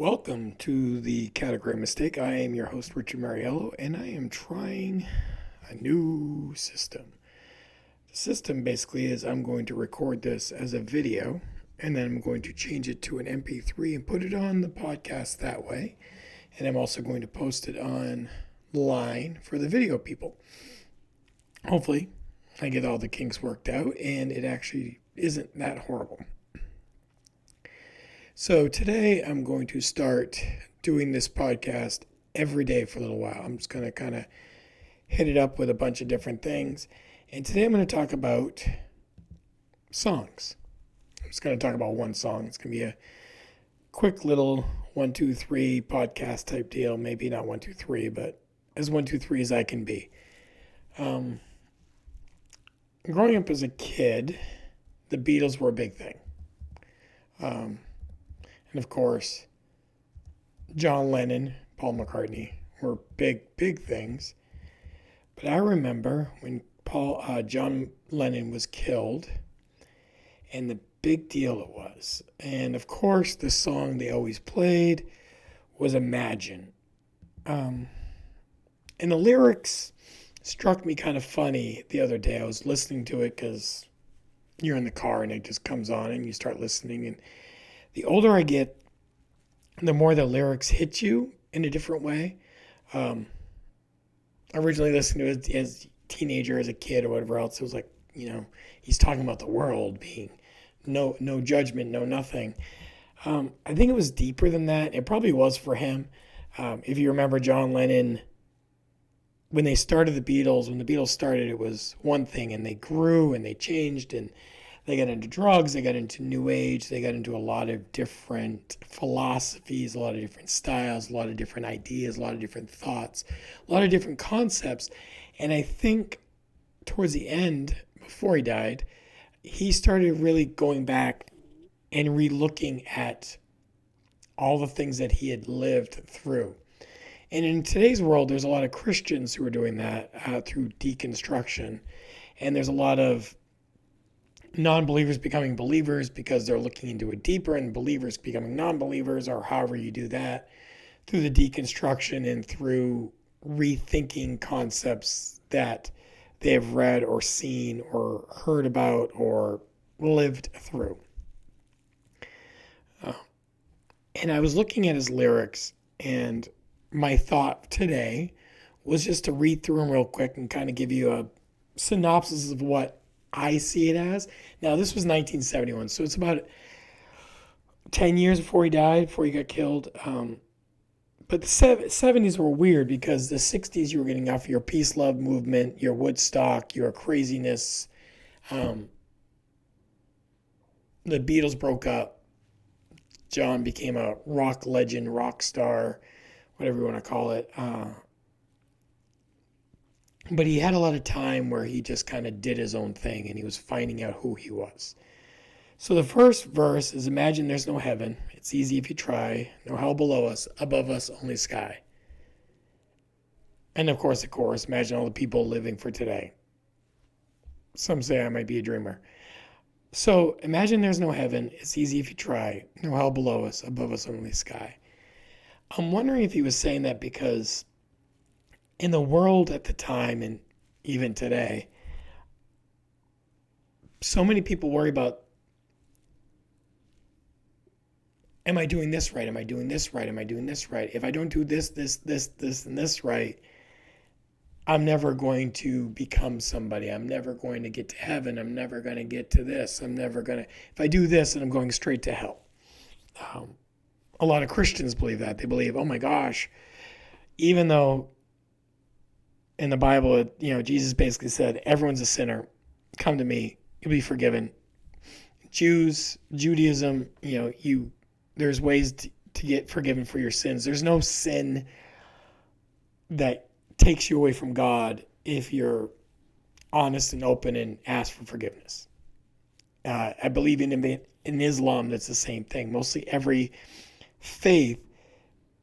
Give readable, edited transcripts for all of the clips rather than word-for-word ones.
Welcome to the Category Mistake. I am your host, Richard Mariello, and I am trying a new system. The system basically is I'm going to record this as a video, and then I'm going to change it to an MP3 and put it on the podcast that way. And I'm also going to post it online for the video people. Hopefully, I get all the kinks worked out, and it actually isn't that horrible. So today I'm going to start doing this podcast every day for a little while. I'm just going to kind of hit it up with a bunch of different things. And today I'm going to talk about songs. I'm just going to talk about one song. It's going to be a quick little 1, 2, 3 podcast type deal. Maybe not 1, 2, 3, but as 1, 2, 3 as I can be. Growing up as a kid, the Beatles were a big thing. And of course, John Lennon, Paul McCartney were big things. But I remember when John Lennon was killed and the big deal it was. And of course, the song they always played was Imagine. And the lyrics struck me kind of funny the other day. I was listening to it because you're in the car and it just comes on and you start listening. And the older I get, the more the lyrics hit you in a different way. I originally listened to it as a teenager, as a kid, or whatever else. It was like, he's talking about the world being no judgment, no nothing. I think it was deeper than that. It probably was for him. If you remember John Lennon, when the Beatles started, it was one thing, and they grew and they changed, and they got into drugs, they got into New Age, they got into a lot of different philosophies, a lot of different styles, a lot of different ideas, a lot of different thoughts, a lot of different concepts. And I think towards the end, before he died, he started really going back and re-looking at all the things that he had lived through. And in today's world, there's a lot of Christians who are doing that through deconstruction. And there's a lot of non-believers becoming believers because they're looking into it deeper, and believers becoming non-believers, or however you do that, through the deconstruction and through rethinking concepts that they have read or seen or heard about or lived through. And I was looking at his lyrics, and my thought today was just to read through them real quick and kind of give you a synopsis of what I see it as. Now, this was 1971, so it's about 10 years before he died, before he got killed. But the 70s were weird because the 60s you were getting off your peace love movement, your Woodstock, your craziness. The Beatles broke up. John became a rock legend, rock star, whatever you want to call it. But he had a lot of time where he just kind of did his own thing and he was finding out who he was. So the first verse is, imagine there's no heaven. It's easy if you try. No hell below us. Above us, only sky. And of course, the chorus, imagine all the people living for today. Some say I might be a dreamer. So imagine there's no heaven. It's easy if you try. No hell below us. Above us, only sky. I'm wondering if he was saying that because in the world at the time, and even today, so many people worry about, am I doing this right? Am I doing this right? Am I doing this right? If I don't do this, and this right, I'm never going to become somebody. I'm never going to get to heaven. I'm never going to get to this. If I do this, then I'm going straight to hell. A lot of Christians believe that. They believe, oh my gosh, even though in the Bible, Jesus basically said, everyone's a sinner. Come to me. You'll be forgiven. Judaism, there's ways to get forgiven for your sins. There's no sin that takes you away from God if you're honest and open and ask for forgiveness. I believe in Islam, that's the same thing. Mostly every faith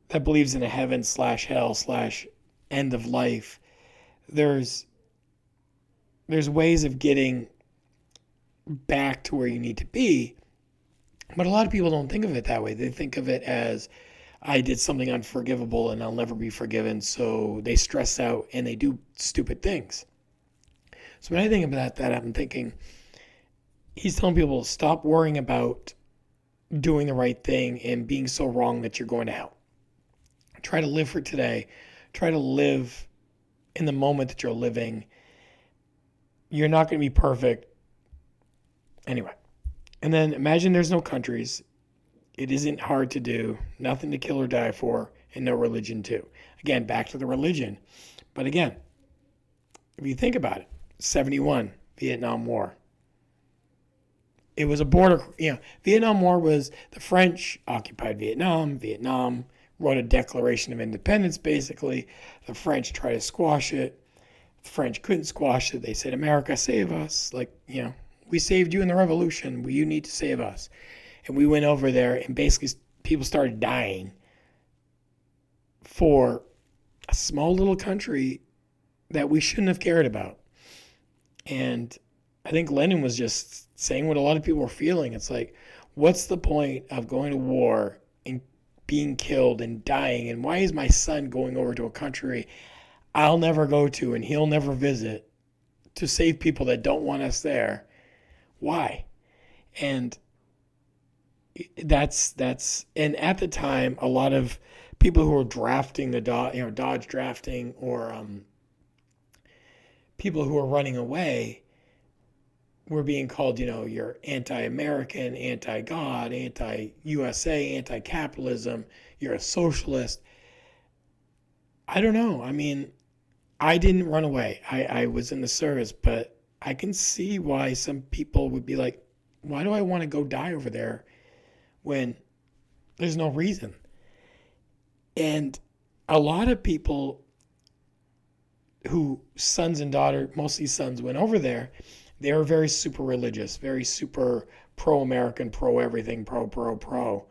that believes in a heaven/hell/end of life, there's ways of getting back to where you need to be. But a lot of people don't think of it that way. They think of it as, I did something unforgivable and I'll never be forgiven. So they stress out and they do stupid things. So when I think about that, I'm thinking he's telling people to stop worrying about doing the right thing and being so wrong that you're going to hell. Try to live for today. Try to live in the moment that you're living. You're not going to be perfect. Anyway. And then imagine there's no countries. It isn't hard to do. Nothing to kill or die for. And no religion too. Again, back to the religion. But again, if you think about it, 71, Vietnam War. It was a border, Vietnam War was the French occupied Vietnam. Vietnam wrote a Declaration of Independence, basically. The French tried to squash it. The French couldn't squash it. They said, America, save us. We saved you in the revolution. You need to save us. And we went over there, and basically people started dying for a small little country that we shouldn't have cared about. And I think Lennon was just saying what a lot of people were feeling. It's like, what's the point of going to war and being killed and dying? And why is my son going over to a country I'll never go to and he'll never visit to save people that don't want us there? Why? And that's and at the time, a lot of people who were drafting the Dodge drafting, or people who were running away, were being called, you're anti-American, anti-God, anti-USA, anti-capitalism, you're a socialist. I don't know. I mean, I didn't run away. I was in the service, but I can see why some people would be like, why do I want to go die over there when there's no reason? And a lot of people who sons and daughters, mostly sons, went over there, they were very super religious, very super pro-American, pro-everything, pro.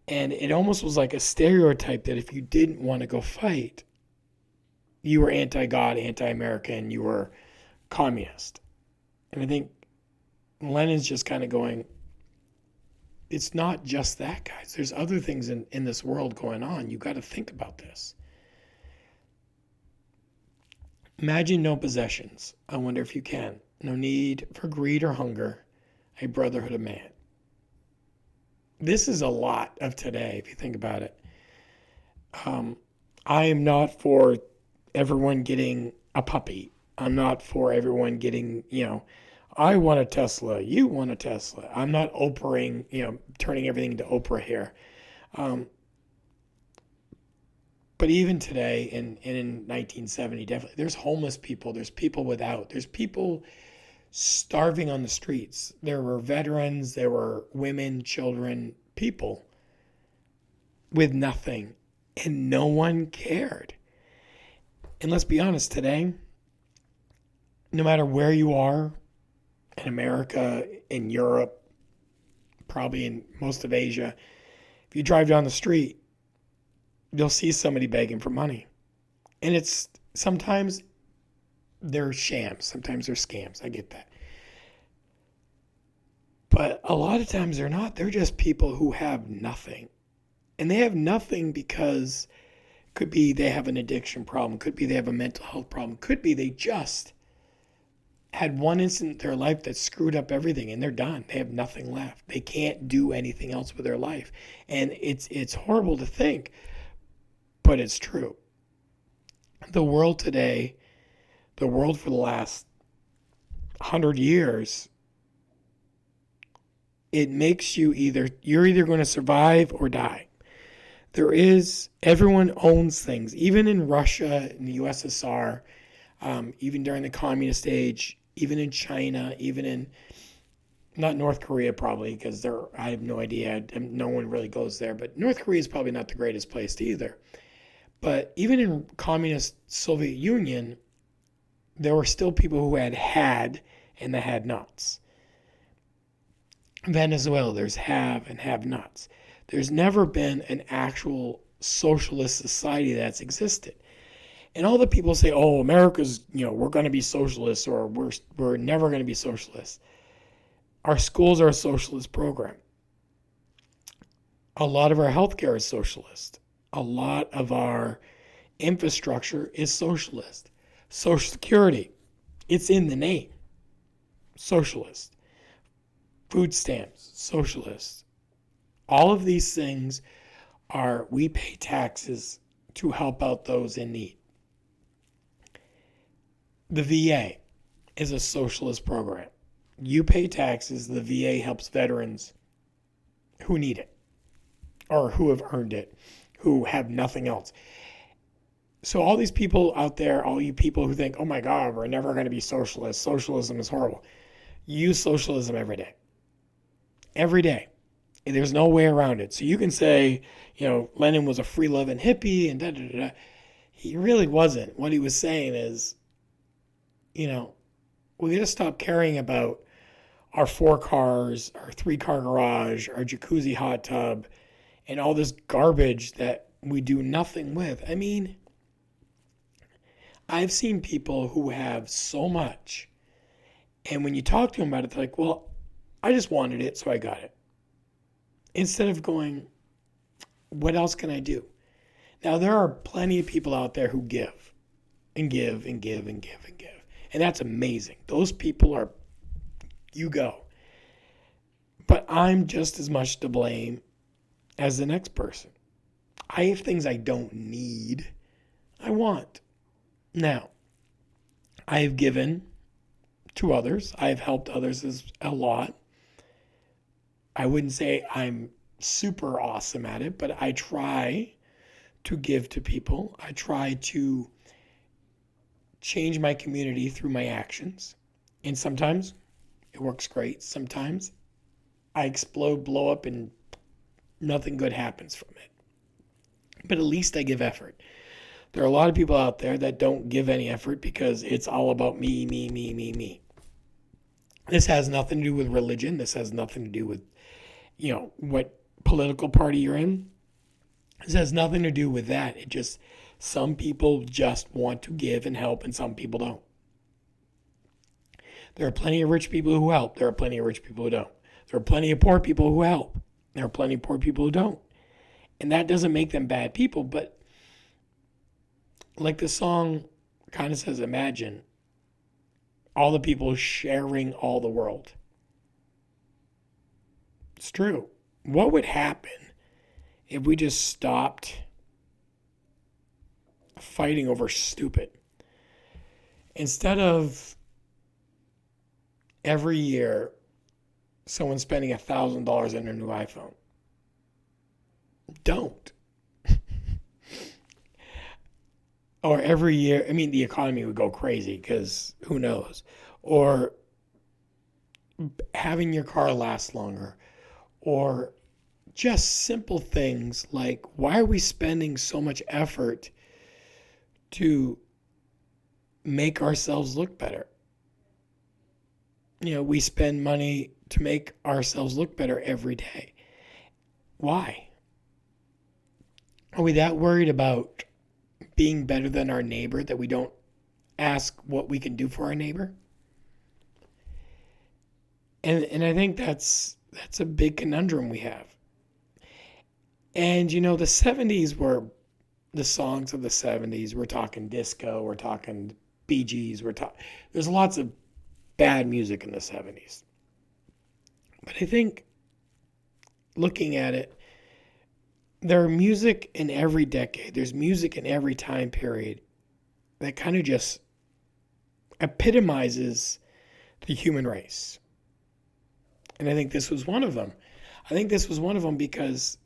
And it almost was like a stereotype that if you didn't want to go fight, you were anti-God, anti-American, you were communist. And I think Lennon's just kind of going, it's not just that, guys. There's other things in this world going on. You got to think about this. Imagine no possessions. I wonder if you can. No need for greed or hunger. A brotherhood of man. This is a lot of today, if you think about it. I am not for everyone getting a puppy. I'm not for everyone getting, I want a Tesla. You want a Tesla. I'm not Oprahing, turning everything into Oprah here. But even today, and in 1970, definitely, there's homeless people. There's people without. There's people starving on the streets. There were veterans. There were women, children, people with nothing. And no one cared. And let's be honest, today, no matter where you are, in America, in Europe, probably in most of Asia, if you drive down the street, you'll see somebody begging for money. And it's sometimes they're shams, sometimes they're scams. I get that. But a lot of times they're not. They're just people who have nothing. And they have nothing because could be they have an addiction problem, could be they have a mental health problem, could be they just had one incident in their life that screwed up everything and they're done. They have nothing left. They can't do anything else with their life. And it's horrible to think, but it's true. The world today, the world for the last 100 years, it makes you're either going to survive or die. Everyone owns things, even in Russia, in the USSR, even during the communist age, even in China, even in, not North Korea probably, because I have no idea, no one really goes there, but North Korea is probably not the greatest place to either. But even in communist Soviet Union, there were still people who had and the had-nots. Venezuela, there's have and have-nots. There's never been an actual socialist society that's existed. And all the people say, oh, America's, we're going to be socialists, or we're never going to be socialists. Our schools are a socialist program. A lot of our healthcare is socialist. A lot of our infrastructure is socialist. Social Security, it's in the name, socialist. Food stamps, socialist. All of these things are, we pay taxes to help out those in need. The VA is a socialist program. You pay taxes, the VA helps veterans who need it or who have earned it, who have nothing else. So all these people out there, all you people who think, oh my God, we're never going to be socialists. Socialism is horrible. Use socialism every day. Every day. There's no way around it. So you can say, Lenin was a free-loving hippie and da-da-da-da. He really wasn't. What he was saying is, we got to stop caring about our 4 cars, our 3-car garage, our jacuzzi hot tub, and all this garbage that we do nothing with. I mean, I've seen people who have so much, and when you talk to them about it, they're like, well, I just wanted it, so I got it. Instead of going, what else can I do? Now, there are plenty of people out there who give and give and give and give and give. And that's amazing. Those people are, you go. But I'm just as much to blame as the next person. I have things I don't need, I want. Now, I have given to others. I have helped others a lot. I wouldn't say I'm super awesome at it, but I try to give to people. I try to change my community through my actions. And sometimes it works great. Sometimes I explode, blow up, and nothing good happens from it. But at least I give effort. There are a lot of people out there that don't give any effort because it's all about me, me, me, me, me. This has nothing to do with religion. This has nothing to do with, what political party you're in. This has nothing to do with that. It just, some people just want to give and help, and some people don't. There are plenty of rich people who help. There are plenty of rich people who don't. There are plenty of poor people who help. There are plenty of poor people who don't. And that doesn't make them bad people, but like the song kind of says, imagine all the people sharing all the world. It's true. What would happen if we just stopped fighting over stupid? Instead of every year someone spending $1,000 on a new iPhone, don't. Or every year, the economy would go crazy because who knows? Or having your car last longer. Or just simple things like, why are we spending so much effort to make ourselves look better? We spend money to make ourselves look better every day. Why? Are we that worried about being better than our neighbor that we don't ask what we can do for our neighbor? And I think that's a big conundrum we have. And the 70s were the songs of the 70s. We're talking disco, we're talking Bee Gees, there's lots of bad music in the 70s. But I think looking at it, there's music in every decade. There's music in every time period that kind of just epitomizes the human race. And I think this was one of them. I think this was one of them because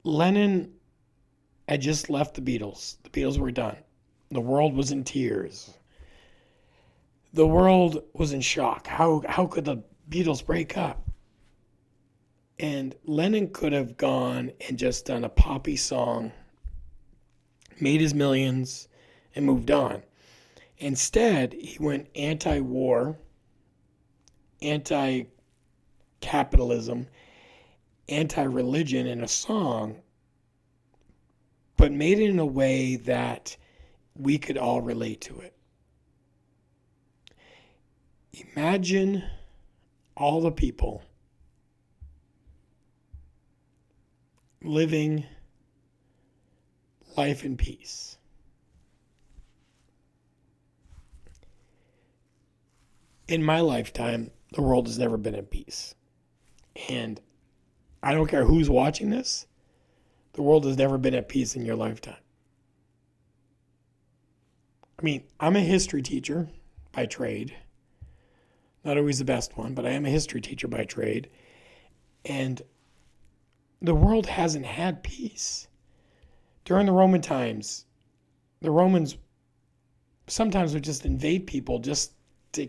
Lennon had just left the Beatles. The Beatles were done. The world was in tears. The world was in shock. How could the Beatles break up? And Lennon could have gone and just done a poppy song, made his millions, and moved on. Instead, he went anti-war, anti-capitalism, anti-religion in a song, but made it in a way that we could all relate to it. Imagine all the people living life in peace. In my lifetime, the world has never been at peace. And I don't care who's watching this, the world has never been at peace in your lifetime. I mean, I'm a history teacher by trade. Not always the best one, but I am a history teacher by trade. And the world hasn't had peace. During the Roman times, the Romans sometimes would just invade people just to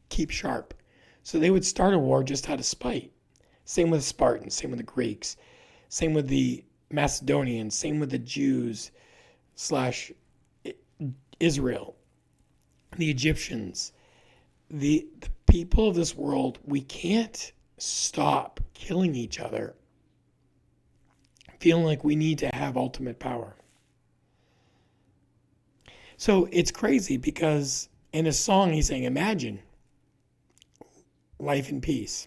keep sharp. So they would start a war just out of spite. Same with the Spartans, same with the Greeks, same with the Macedonians, same with the Jews / Israel, the Egyptians, the people of this world. We can't stop killing each other, feeling like we need to have ultimate power. So it's crazy because in a song he's saying, imagine life in peace,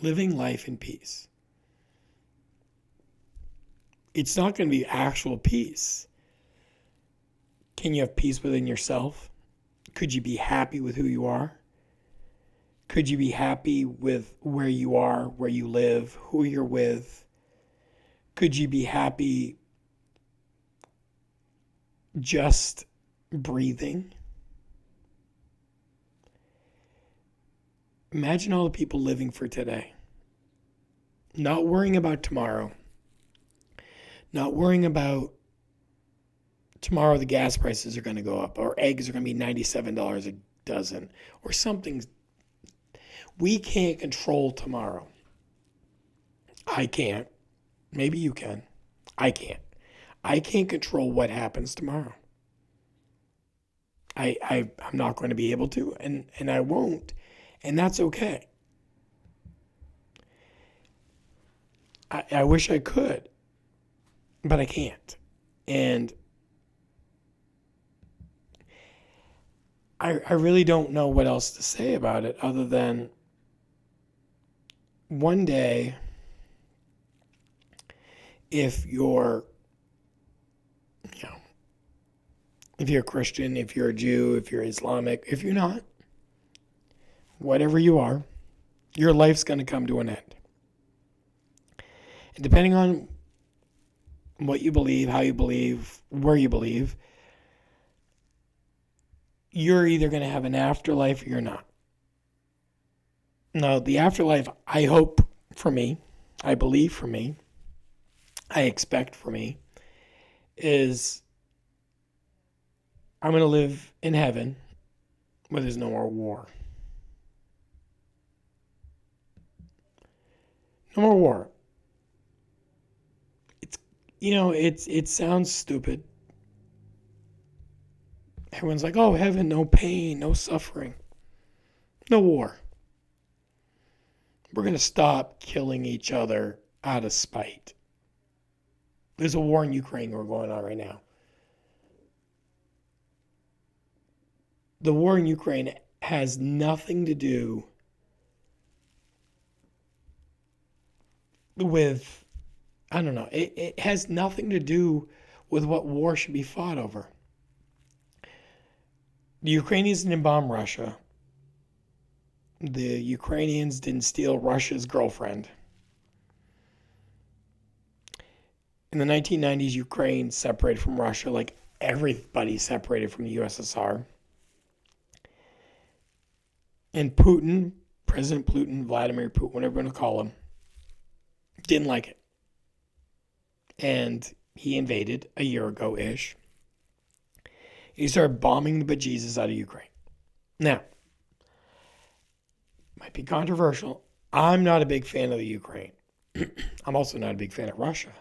living life in peace. It's not going to be actual peace. Can you have peace within yourself? Could you be happy with who you are? Could you be happy with where you are, where you live, who you're with? Could you be happy just breathing? Imagine all the people living for today, not worrying about tomorrow, not worrying about tomorrow the gas prices are going to go up, or eggs are going to be $97 a dozen, or something. We can't control tomorrow. I can't. Maybe you can. I can't. I can't control what happens tomorrow. I'm not going to be able to, and I won't. And that's okay. I wish I could, but I can't. And I really don't know what else to say about it other than one day, if you're a Christian, if you're a Jew, if you're Islamic, if you're not, whatever you are, your life's going to come to an end. And depending on what you believe, how you believe, where you believe, you're either going to have an afterlife or you're not. Now, the afterlife, I hope for me, I believe for me, I expect for me, is I'm going to live in heaven where there's no more war. No more war. It sounds stupid. Everyone's like, oh, heaven, no pain, no suffering, no war. We're going to stop killing each other out of spite. There's a war in Ukraine going on right now. The war in Ukraine has nothing to do with, I don't know, it has nothing to do with what war should be fought over. The Ukrainians didn't bomb Russia. The Ukrainians didn't steal Russia's girlfriend. In the 1990s, Ukraine separated from Russia like everybody separated from the USSR. And Putin, President Putin, Vladimir Putin, whatever you want to call him, didn't like it. And he invaded a year ago-ish. He started bombing the bejesus out of Ukraine. Now, might be controversial. I'm not a big fan of the Ukraine. I'm also not a big fan of Russia.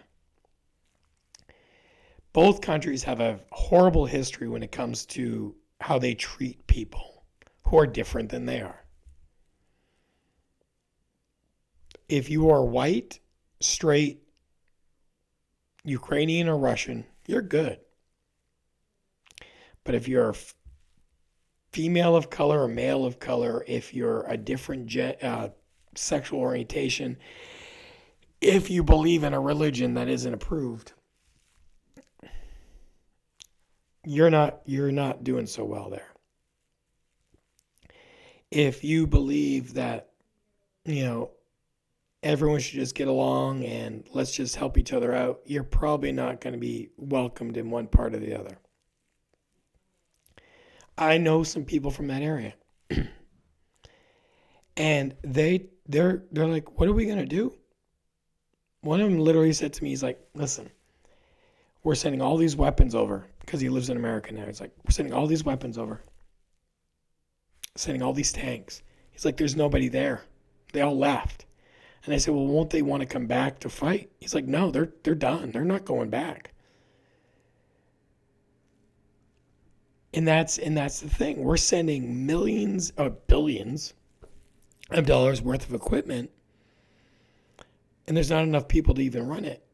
Both countries have a horrible history when it comes to how they treat people who are different than they are. If you are white, straight, Ukrainian, or Russian, you're good. But if you're female of color or male of color, if you're a different sexual orientation, if you believe in a religion that isn't approved, you're not doing so well there. If you believe that, you know, everyone should just get along and let's just help each other out, you're probably not going to be welcomed in one part or the other. I know some people from that area, and they're like, "What are we going to do?" One of them literally said to me, he's like, "Listen, we're sending all these weapons over," because he lives in America now. He's like, "We're sending all these weapons over, sending all these tanks." He's like, "There's nobody there. They all left." And I said, "Well, won't they want to come back to fight?" He's like, "No, they're done. They're not going back." And that's the thing. We're sending millions or billions of dollars worth of equipment, and there's not enough people to even run it.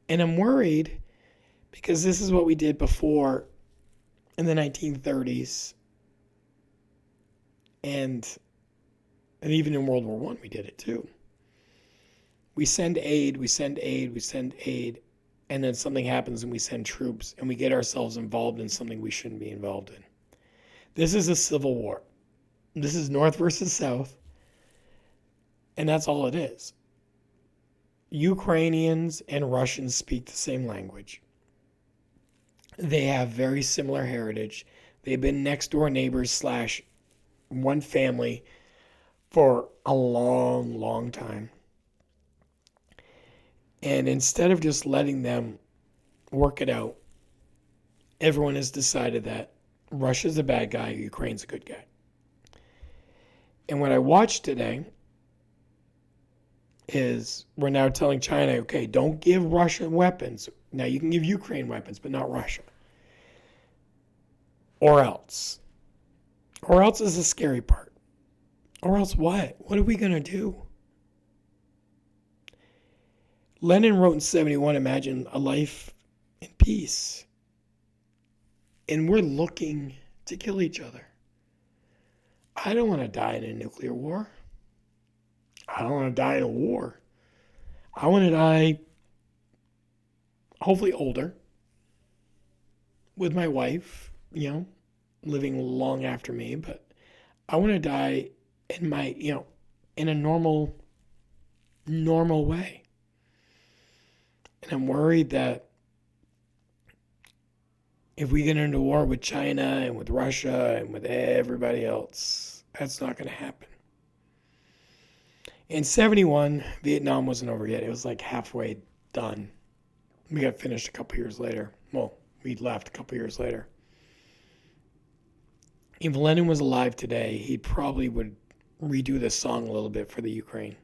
And I'm worried because this is what we did before in the 1930s, and even in World War One, we did it too. We send aid, we send aid, we send aid, and then something happens and we send troops and we get ourselves involved in something we shouldn't be involved in. This is a civil war. This is North versus South, and that's all it is. Ukrainians and Russians speak the same language. They have very similar heritage. They've been next door neighbors slash one family for a long, long time. And instead of just letting them work it out, everyone has decided that Russia's a bad guy, Ukraine's a good guy. And what I watched today is we're now telling China, okay, don't give Russia weapons. Now you can give Ukraine weapons, but not Russia. Or else. Or else is the scary part. Or else what? What are we going to do? Lennon wrote in 71, imagine a life in peace. And we're looking to kill each other. I don't want to die in a nuclear war. I don't want to die in a war. I want to die, hopefully older, with my wife, living long after me. But I want to die in my, in a normal way. And I'm worried that if we get into war with China and with Russia and with everybody else, that's not going to happen. In 71, Vietnam wasn't over yet. It was like halfway done. We got finished a couple years later. Well, we left a couple years later. If Lennon was alive today, he probably would redo this song a little bit for the Ukraine.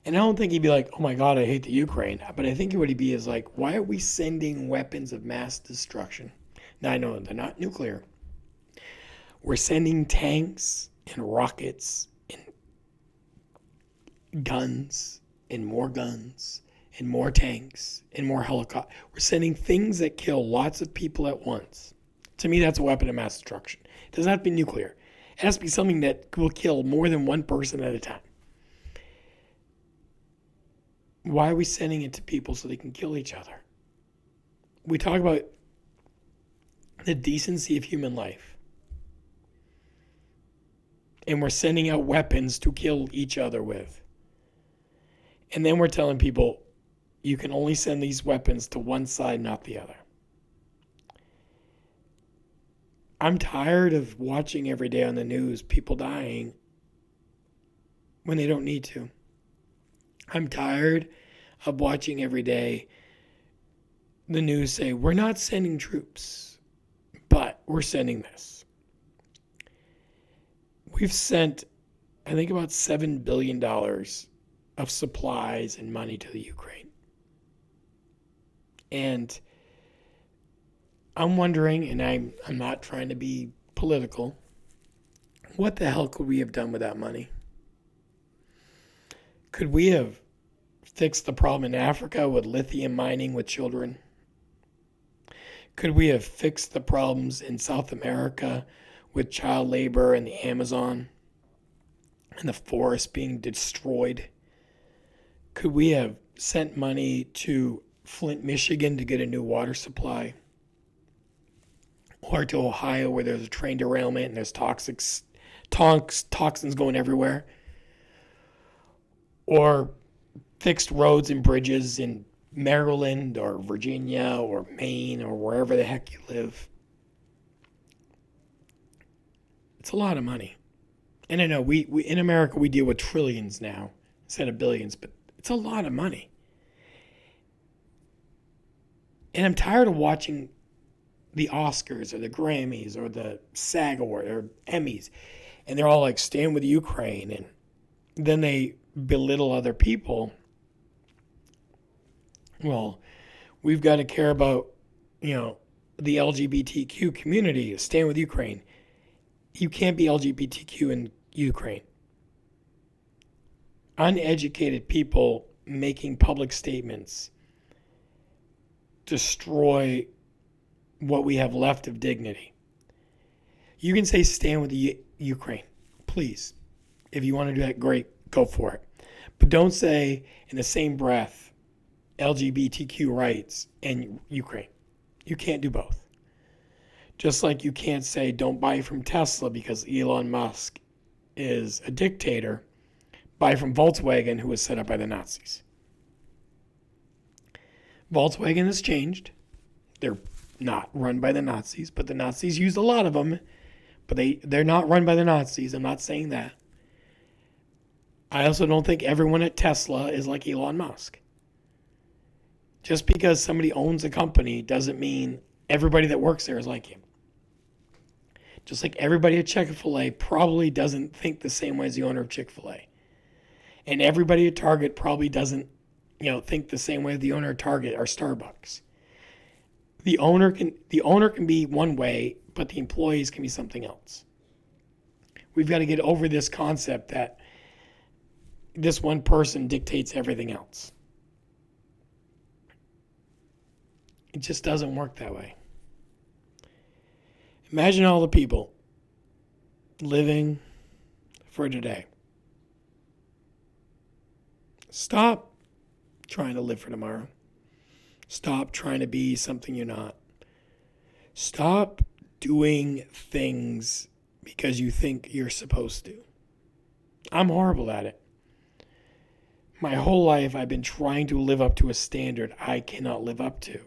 And I don't think he'd be like, "Oh my God, I hate the Ukraine." But I think what he'd be is like, why are we sending weapons of mass destruction? Now, I know they're not nuclear. We're sending tanks and rockets and guns and more tanks and more helicopters. We're sending things that kill lots of people at once. To me, that's a weapon of mass destruction. It doesn't have to be nuclear. It has to be something that will kill more than one person at a time. Why are we sending it to people so they can kill each other? We talk about the decency of human life. And we're sending out weapons to kill each other with. And then we're telling people, you can only send these weapons to one side, not the other. I'm tired of watching every day on the news people dying when they don't need to. I'm tired of watching every day the news say, we're not sending troops, but we're sending this. We've sent, I think, about $7 billion of supplies and money to the Ukraine. And I'm wondering, and I'm not trying to be political, what the hell could we have done with that money? Could we have fixed the problem in Africa with lithium mining with children? Could we have fixed the problems in South America with child labor in the Amazon? and the forest being destroyed? Could we have sent money to Flint, Michigan to get a new water supply? Or to Ohio where there's a train derailment and there's toxins going everywhere? Or fixed roads and bridges in Maryland or Virginia or Maine or wherever the heck you live? It's a lot of money. And I know we in America we deal with trillions now instead of billions, but it's a lot of money. And I'm tired of watching the Oscars or the Grammys or the SAG Award or Emmys, and they're all like, stand with Ukraine, and then they belittle other people. Well, we've got to care about, the LGBTQ community, stand with Ukraine. You can't be LGBTQ in Ukraine. Uneducated people making public statements destroy what we have left of dignity. You can say stand with Ukraine, please. If you want to do that, great, go for it. But don't say in the same breath LGBTQ rights and Ukraine. You can't do both. Just like you can't say don't buy from Tesla because Elon Musk is a dictator, buy from Volkswagen, who was set up by the Nazis. Volkswagen has changed. They're not run by the Nazis, but the Nazis used a lot of them. But they're not run by the Nazis. I'm not saying that. I also don't think everyone at Tesla is like Elon Musk. Just because somebody owns a company doesn't mean everybody that works there is like him. Just like everybody at Chick-fil-A probably doesn't think the same way as the owner of Chick-fil-A. And everybody at Target probably doesn't, think the same way as the owner of Target or Starbucks. The owner can be one way, but the employees can be something else. We've got to get over this concept that this one person dictates everything else. It just doesn't work that way. Imagine all the people living for today. Stop trying to live for tomorrow. Stop trying to be something you're not. Stop doing things because you think you're supposed to. I'm horrible at it. My whole life I've been trying to live up to a standard I cannot live up to.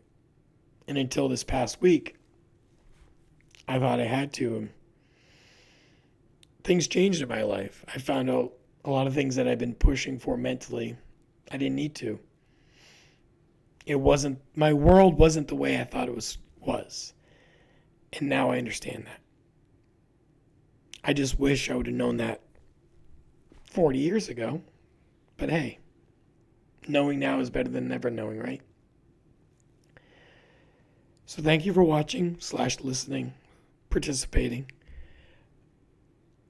And until this past week, I thought I had to. Things changed in my life. I found out a lot of things that I've been pushing for mentally. I didn't need to. My world wasn't the way I thought it was. And now I understand that. I just wish I would have known that 40 years ago. But hey, knowing now is better than never knowing, right? So thank you for watching / listening, participating.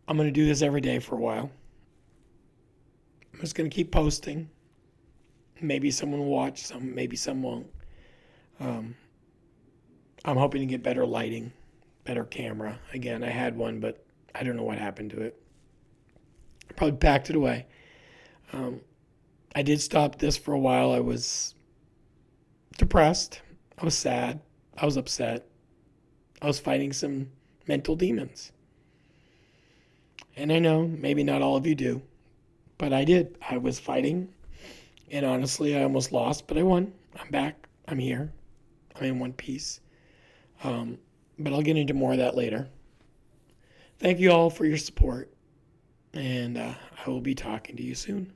I'm going to do this every day for a while. I'm just going to keep posting. Maybe someone will watch, maybe some won't. I'm hoping to get better lighting, better camera. Again, I had one, but I don't know what happened to it. I probably packed it away. I did stop this for a while. I was depressed. I was sad. I was upset. I was fighting some mental demons. And I know maybe not all of you do, but I did. I was fighting, and honestly, I almost lost, but I won. I'm back. I'm here. I'm in one piece. But I'll get into more of that later. Thank you all for your support, and I will be talking to you soon.